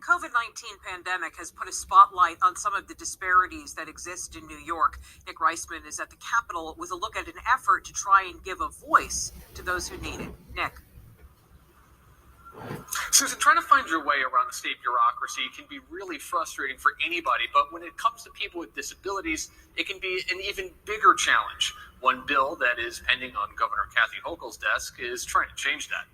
COVID-19 pandemic has put a spotlight on some of the disparities that exist in New York. Nick Reisman is at the Capitol with a look at an effort to try and give a voice to those who need it. Nick. Susan, trying to find your way around the state bureaucracy can be really frustrating for anybody, but when it comes to people with disabilities, it can be an even bigger challenge. One bill that is pending on Governor Kathy Hochul's desk is trying to change that.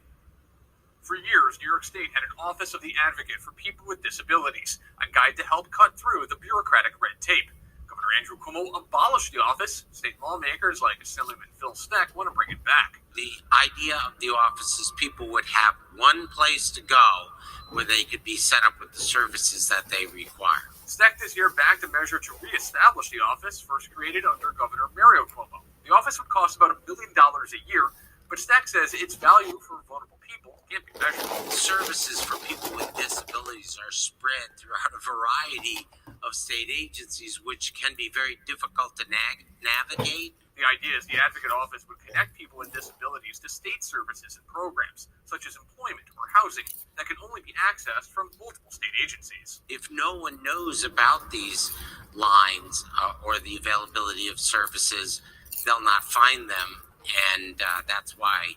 For years, New York State had an Office of the Advocate for People with Disabilities, a guide to help cut through the bureaucratic red tape. Governor Cuomo abolished the office. State lawmakers like Assemblyman Phil Steck want to bring it back. The idea of the office is people would have one place to go where they could be set up with the services that they require. Steck this year backed a measure to reestablish the office, first created under Governor Cuomo. The office would cost about $1 billion a year, but Steck says its value for vulnerable people can't be measured. Services for people with disabilities are spread throughout a variety of state agencies, which can be very difficult to navigate. The idea is the Advocate Office would connect people with disabilities to state services and programs, such as employment or housing, that can only be accessed from multiple state agencies. If no one knows about these lines or the availability of services, they'll not find them, and that's why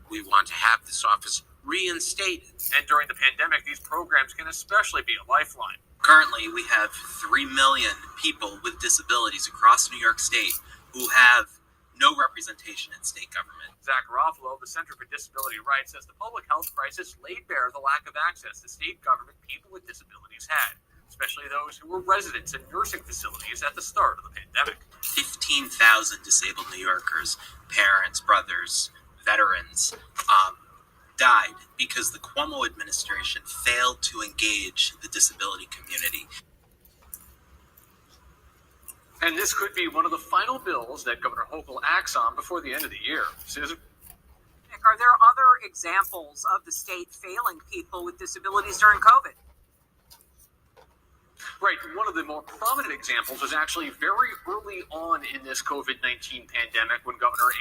we want to have this office reinstated. And during the pandemic, these programs can especially be a lifeline. Currently, we have 3 million people with disabilities across New York State who have no representation in state government. Zach Garofalo, the Center for Disability Rights, says the public health crisis laid bare the lack of access to state government people with disabilities had, especially those who were residents in nursing facilities at the start of the pandemic. 15,000 disabled New Yorkers, parents, brothers, veterans, died because the Cuomo administration failed to engage the disability community. And this could be one of the final bills that Governor Hochul acts on before the end of the year. Susan? Nick, are there other examples of the state failing people with disabilities during COVID? Right. One of the more prominent examples was actually very early on in this COVID-19 pandemic when Governor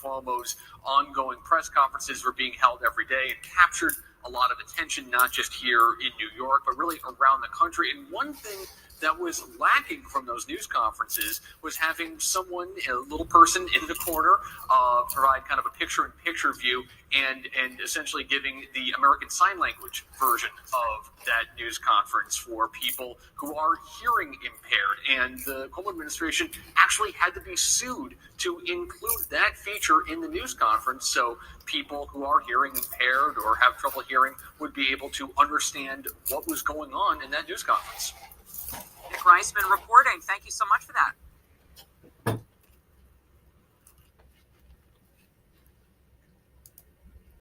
Cuomo's ongoing press conferences were being held every day and captured a lot of attention, not just here in New York, but really around the country. And one thing that was lacking from those news conferences was having someone, a little person in the corner, provide kind of a picture-in-picture view and essentially giving the American Sign Language version of that news conference for people who are hearing impaired. And the Cuomo administration actually had to be sued to include that feature in the news conference so people who are hearing impaired or have trouble hearing would be able to understand what was going on in that news conference. Nick Reisman reporting. Thank you so much for that.